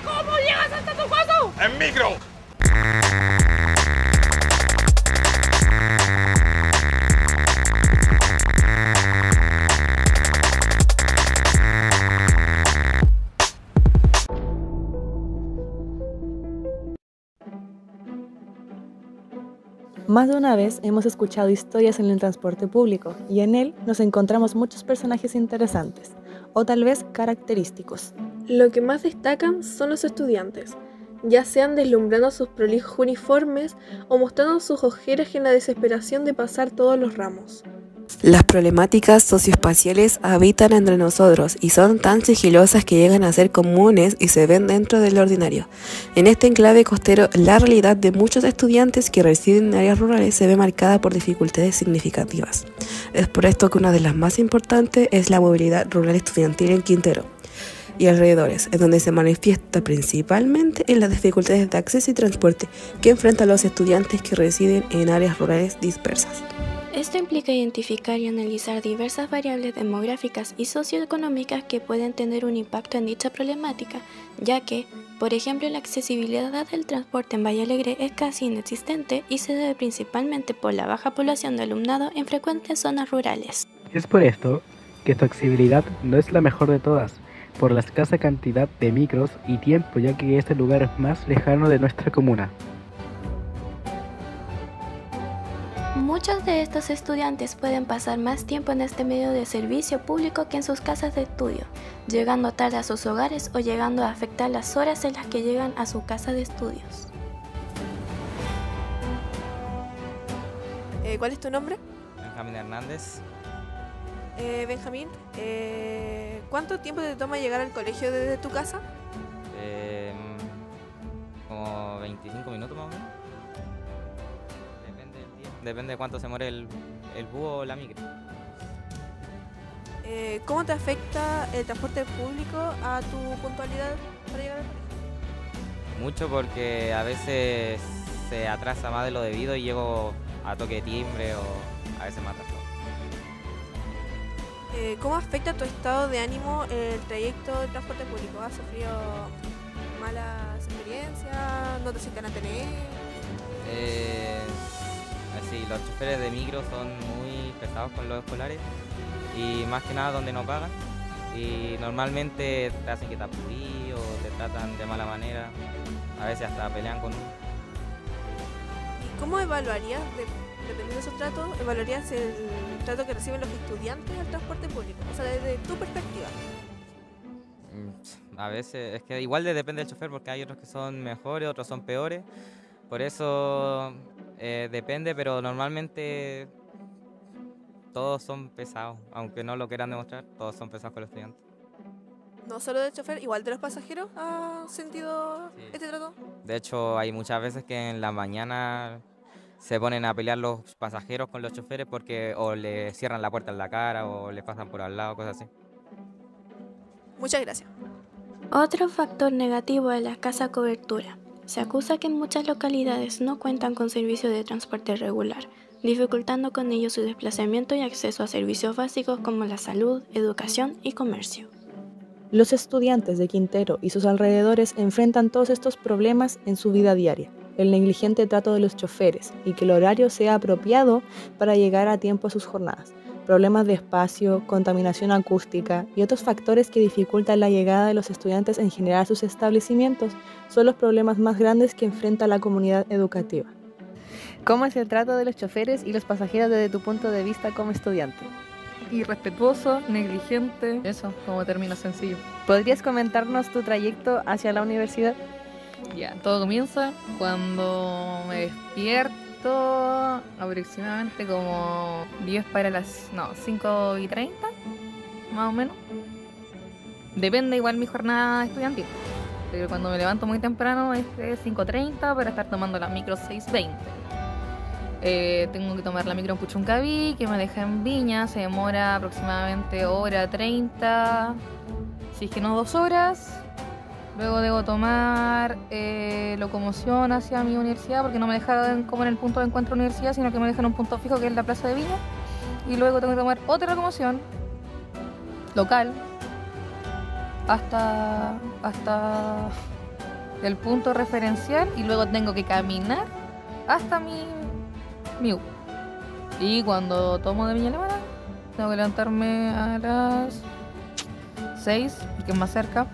¿Cómo llegas hasta tu casa? ¡En micro! Más de una vez hemos escuchado historias en el transporte público y en él nos encontramos muchos personajes interesantes, o tal vez característicos. Lo que más destacan son los estudiantes, ya sean deslumbrando sus prolijos uniformes o mostrando sus ojeras en la desesperación de pasar todos los ramos. Las problemáticas socioespaciales habitan entre nosotros y son tan sigilosas que llegan a ser comunes y se ven dentro del ordinario. En este enclave costero, la realidad de muchos estudiantes que residen en áreas rurales se ve marcada por dificultades significativas. Es por esto que una de las más importantes es la movilidad rural estudiantil en Quintero y alrededores, en donde se manifiesta principalmente en las dificultades de acceso y transporte que enfrentan los estudiantes que residen en áreas rurales dispersas. Esto implica identificar y analizar diversas variables demográficas y socioeconómicas que pueden tener un impacto en dicha problemática, ya que, por ejemplo, la accesibilidad del transporte en Valle Alegre es casi inexistente y se debe principalmente por la baja población de alumnado en frecuentes zonas rurales. Es por esto que su accesibilidad no es la mejor de todas, por la escasa cantidad de micros y tiempo, ya que este lugar es más lejano de nuestra comuna. Muchos de estos estudiantes pueden pasar más tiempo en este medio de servicio público que en sus casas de estudio, llegando tarde a sus hogares o llegando a afectar las horas en las que llegan a su casa de estudios. ¿Cuál es tu nombre? Benjamín Hernández. Benjamín, ¿cuánto tiempo te toma llegar al colegio desde tu casa? Como 25 minutos más o menos. Depende del día. Depende de cuánto se muere el búho o la micro. ¿Cómo te afecta el transporte público a tu puntualidad para llegar al colegio? Mucho, porque a veces se atrasa más de lo debido y llego a toque de timbre o a veces más atrasado. ¿Cómo afecta tu estado de ánimo el trayecto del transporte público? ¿Has sufrido malas experiencias? ¿No te sientan a tener? Sí, los choferes de micro son muy pesados con los escolares y más que nada donde no pagan, y normalmente te hacen que te apurís o te tratan de mala manera, a veces hasta pelean con uno. ¿Y cómo evaluarías, dependiendo de esos tratos, evaluarías el trato que reciben los estudiantes al transporte público? O sea, desde tu perspectiva. A veces, es que igual depende del chofer, porque hay otros que son mejores, otros son peores, por eso depende, pero normalmente todos son pesados, aunque no lo quieran demostrar, todos son pesados con los estudiantes. No solo del chofer, igual de los pasajeros, ¿has sentido este trato? De hecho, hay muchas veces que en la mañana se ponen a pelear los pasajeros con los choferes porque o le cierran la puerta en la cara o les pasan por al lado, cosas así. Muchas gracias. Otro factor negativo es la escasa cobertura. Se acusa que en muchas localidades no cuentan con servicios de transporte regular, dificultando con ello su desplazamiento y acceso a servicios básicos como la salud, educación y comercio. Los estudiantes de Quintero y sus alrededores enfrentan todos estos problemas en su vida diaria. El negligente trato de los choferes y que el horario sea apropiado para llegar a tiempo a sus jornadas. Problemas de espacio, contaminación acústica y otros factores que dificultan la llegada de los estudiantes en general a sus establecimientos son los problemas más grandes que enfrenta la comunidad educativa. ¿Cómo es el trato de los choferes y los pasajeros desde tu punto de vista como estudiante? Irrespetuoso, negligente, eso, como término sencillo. ¿Podrías comentarnos tu trayecto hacia la universidad? Ya, todo comienza cuando me despierto aproximadamente como 5:30, más o menos. Depende igual mi jornada estudiantil, pero cuando me levanto muy temprano es de 5:30 para estar tomando la micro 6:20. Tengo que tomar la micro en Puchuncaví, que me deja en Viña, se demora aproximadamente 1:30, si es que no 2 horas. Luego debo tomar locomoción hacia mi universidad, porque no me dejan como en el punto de encuentro de universidad, sino que me dejan en un punto fijo que es la Plaza de Viña. Y luego tengo que tomar otra locomoción local hasta el punto referencial y luego tengo que caminar hasta mi U. Y cuando tomo de Viña Alemana, tengo que levantarme a las 6, porque es más cerca.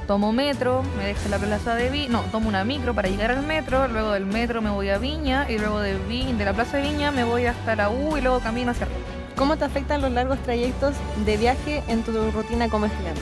Tomo metro, me dejo en la plaza de Viña, no, tomo una micro para llegar al metro, luego del metro me voy a Viña y luego de la plaza de Viña me voy hasta la U y luego camino hacia arriba. ¿Cómo te afectan los largos trayectos de viaje en tu rutina como estudiante?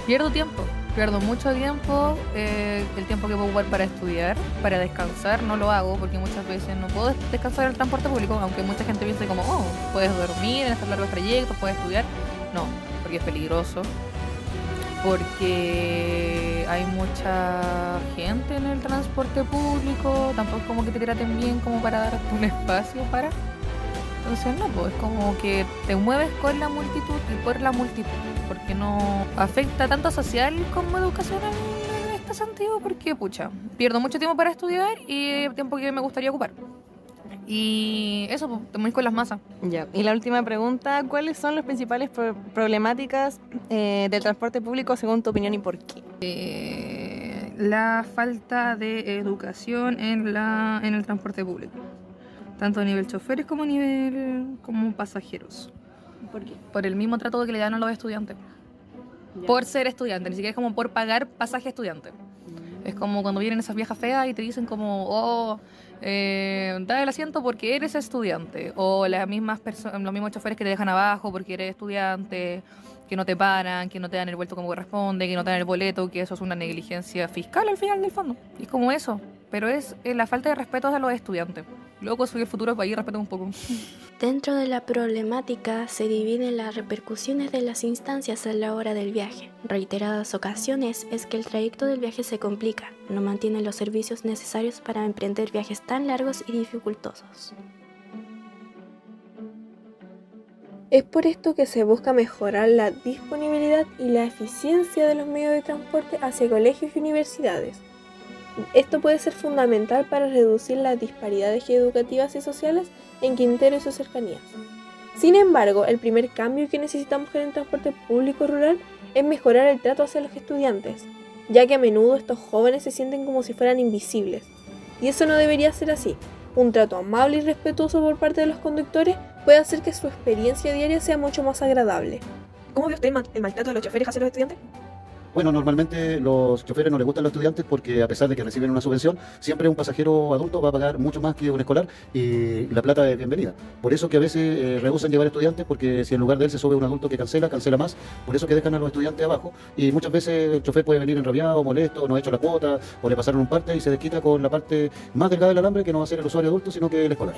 Pierdo mucho tiempo, el tiempo que puedo ocupar para estudiar, para descansar, no lo hago porque muchas veces no puedo descansar en el transporte público, aunque mucha gente piensa como, oh, puedes dormir en estos largos trayectos, puedes estudiar. No, porque es peligroso, porque hay mucha gente en el transporte público, tampoco es como que te traten bien como para dar un espacio para... Entonces no, pues es como que te mueves con la multitud y por la multitud, porque no afecta tanto social como educacional en este sentido, porque pucha, pierdo mucho tiempo para estudiar y tiempo que me gustaría ocupar. Y eso, pues, te mueves con las masas. Ya. Y la última pregunta, ¿cuáles son las principales problemáticas del transporte público según tu opinión y por qué? La falta de educación en el transporte público. Tanto a nivel choferes como a nivel como pasajeros. ¿Por qué? Por el mismo trato que le dan a los estudiantes. Ya. Por ser estudiante, ni siquiera es como por pagar pasaje estudiante. Es como cuando vienen esas viejas feas y te dicen como, oh, da el asiento porque eres estudiante. O los mismos choferes que te dejan abajo porque eres estudiante, que no te paran, que no te dan el vuelto como corresponde, que no te dan el boleto, que eso es una negligencia fiscal al final del fondo. Y es como eso, pero es la falta de respeto a los estudiantes. Luego soy el futuro país, respeto un poco. Dentro de la problemática se dividen las repercusiones de las instancias a la hora del viaje. Reiteradas ocasiones es que el trayecto del viaje se complica, no mantiene los servicios necesarios para emprender viajes tan largos y dificultosos. Es por esto que se busca mejorar la disponibilidad y la eficiencia de los medios de transporte hacia colegios y universidades. Esto puede ser fundamental para reducir las disparidades educativas y sociales en Quintero y sus cercanías. Sin embargo, el primer cambio que necesitamos en el transporte público rural es mejorar el trato hacia los estudiantes, ya que a menudo estos jóvenes se sienten como si fueran invisibles. Y eso no debería ser así. Un trato amable y respetuoso por parte de los conductores puede hacer que su experiencia diaria sea mucho más agradable. ¿Cómo ve usted el maltrato de los choferes hacia los estudiantes? Bueno, normalmente los choferes no les gustan a los estudiantes porque a pesar de que reciben una subvención, siempre un pasajero adulto va a pagar mucho más que un escolar y la plata es bienvenida. Por eso que a veces rehusan llevar estudiantes porque si en lugar de él se sube un adulto que cancela más, por eso que dejan a los estudiantes abajo y muchas veces el chofer puede venir enrabiado, molesto, no ha hecho la cuota o le pasaron un parte y se desquita con la parte más delgada del alambre que no va a ser el usuario adulto sino que el escolar.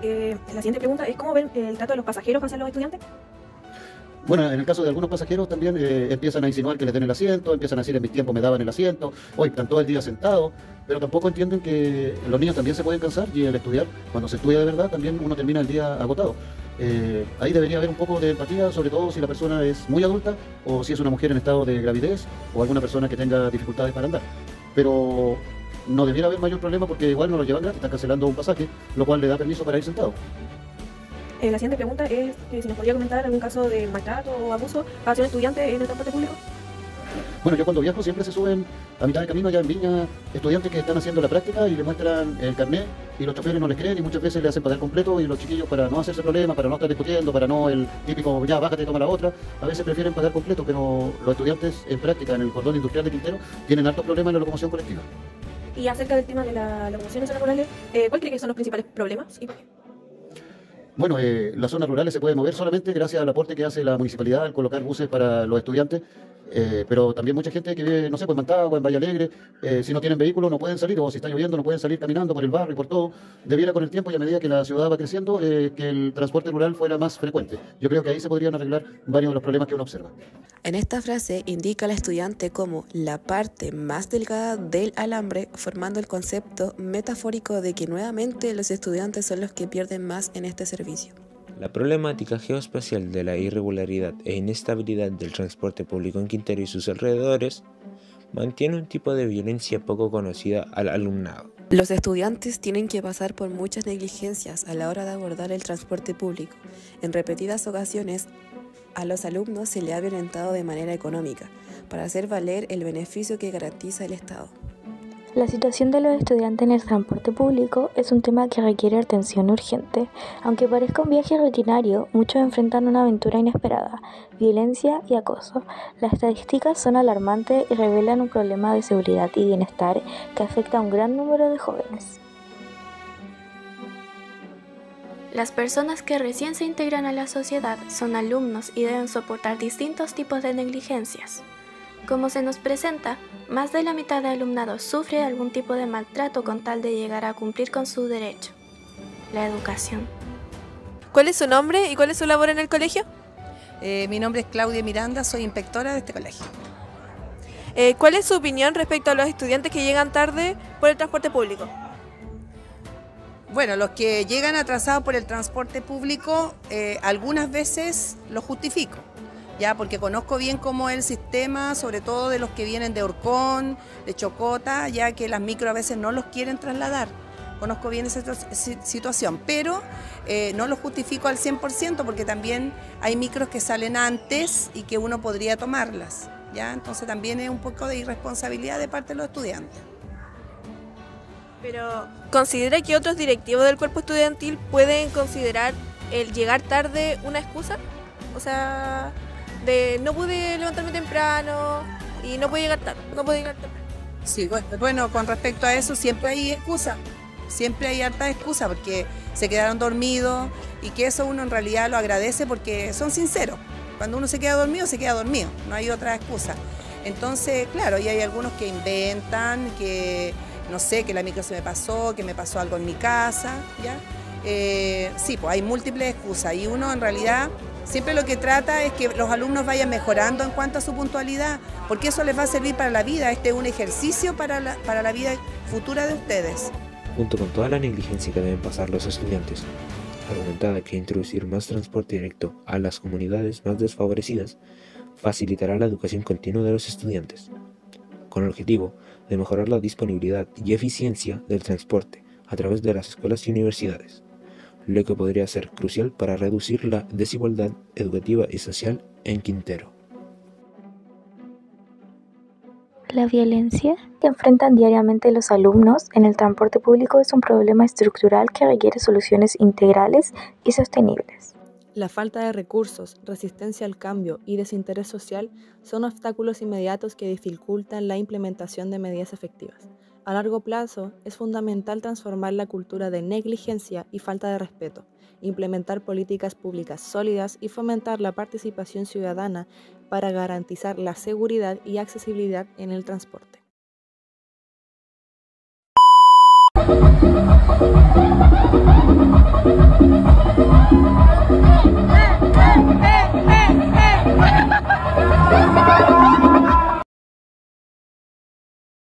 La siguiente pregunta es, ¿cómo ven el trato de los pasajeros hacia los estudiantes? Bueno, en el caso de algunos pasajeros también empiezan a insinuar que les den el asiento, empiezan a decir en mis tiempos me daban el asiento, hoy están todo el día sentados, pero tampoco entienden que los niños también se pueden cansar y el estudiar, cuando se estudia de verdad, también uno termina el día agotado. Ahí debería haber un poco de empatía, sobre todo si la persona es muy adulta o si es una mujer en estado de gravidez o alguna persona que tenga dificultades para andar. Pero no debiera haber mayor problema porque igual no lo llevan gratis, están cancelando un pasaje, lo cual le da permiso para ir sentado. La siguiente pregunta es si nos podría comentar algún caso de maltrato o abuso hacia un estudiante en el transporte público. Bueno, yo cuando viajo siempre se suben a mitad de camino allá en Viña estudiantes que están haciendo la práctica y le muestran el carnet y los choferes no les creen y muchas veces le hacen pagar completo y los chiquillos para no hacerse problema, para no estar discutiendo, para no el típico ya bájate y toma la otra, a veces prefieren pagar completo, pero los estudiantes en práctica en el cordón industrial de Quintero tienen altos problemas en la locomoción colectiva. Y acerca del tema de la locomoción en zonas rurales, ¿cuál cree que son los principales problemas y por qué? Bueno, las zonas rurales se pueden mover solamente gracias al aporte que hace la municipalidad al colocar buses para los estudiantes, pero también mucha gente que vive, no sé, pues en Mantagua, en Valle Alegre, si no tienen vehículo no pueden salir, o si está lloviendo no pueden salir caminando por el barrio y por todo. Debiera con el tiempo y a medida que la ciudad va creciendo, que el transporte rural fuera más frecuente. Yo creo que ahí se podrían arreglar varios de los problemas que uno observa. En esta frase indica al estudiante como la parte más delgada del alambre, formando el concepto metafórico de que nuevamente los estudiantes son los que pierden más en este servicio. La problemática geoespacial de la irregularidad e inestabilidad del transporte público en Quintero y sus alrededores mantiene un tipo de violencia poco conocida al alumnado. Los estudiantes tienen que pasar por muchas negligencias a la hora de abordar el transporte público. En repetidas ocasiones, a los alumnos se les ha violentado de manera económica, para hacer valer el beneficio que garantiza el Estado. La situación de los estudiantes en el transporte público es un tema que requiere atención urgente. Aunque parezca un viaje rutinario, muchos enfrentan una aventura inesperada, violencia y acoso. Las estadísticas son alarmantes y revelan un problema de seguridad y bienestar que afecta a un gran número de jóvenes. Las personas que recién se integran a la sociedad son alumnos y deben soportar distintos tipos de negligencias. Como se nos presenta, más de la mitad del alumnado sufre algún tipo de maltrato con tal de llegar a cumplir con su derecho, la educación. ¿Cuál es su nombre y cuál es su labor en el colegio? Mi nombre es Claudia Miranda, soy inspectora de este colegio. ¿Cuál es su opinión respecto a los estudiantes que llegan tarde por el transporte público? Bueno, los que llegan atrasados por el transporte público, algunas veces lo justifico, ya porque conozco bien cómo es el sistema, sobre todo de los que vienen de Orcón, de Chocota, ya que las micro a veces no los quieren trasladar. Conozco bien esa situación, pero no lo justifico al 100% porque también hay micros que salen antes y que uno podría tomarlas, ¿ya? Entonces también es un poco de irresponsabilidad de parte de los estudiantes. Pero, ¿considera que otros directivos del cuerpo estudiantil pueden considerar el llegar tarde una excusa? O sea, de no pude levantarme temprano y no puedo llegar tarde, Sí, bueno, con respecto a eso siempre hay excusas. Siempre hay harta excusa porque se quedaron dormidos y que eso uno en realidad lo agradece porque son sinceros. Cuando uno se queda dormido, no hay otra excusa. Entonces, claro, y hay algunos que inventan, que no sé, que la micro se me pasó, que me pasó algo en mi casa, ¿ya? Sí, pues hay múltiples excusas y uno en realidad siempre lo que trata es que los alumnos vayan mejorando en cuanto a su puntualidad, porque eso les va a servir para la vida. Este es un ejercicio para la vida futura de ustedes. Junto con toda la negligencia que deben pasar los estudiantes, argumentada que introducir más transporte directo a las comunidades más desfavorecidas facilitará la educación continua de los estudiantes, con el objetivo de mejorar la disponibilidad y eficiencia del transporte a través de las escuelas y universidades, lo que podría ser crucial para reducir la desigualdad educativa y social en Quintero. La violencia que enfrentan diariamente los alumnos en el transporte público es un problema estructural que requiere soluciones integrales y sostenibles. La falta de recursos, resistencia al cambio y desinterés social son obstáculos inmediatos que dificultan la implementación de medidas efectivas. A largo plazo, es fundamental transformar la cultura de negligencia y falta de respeto, implementar políticas públicas sólidas y fomentar la participación ciudadana para garantizar la seguridad y accesibilidad en el transporte.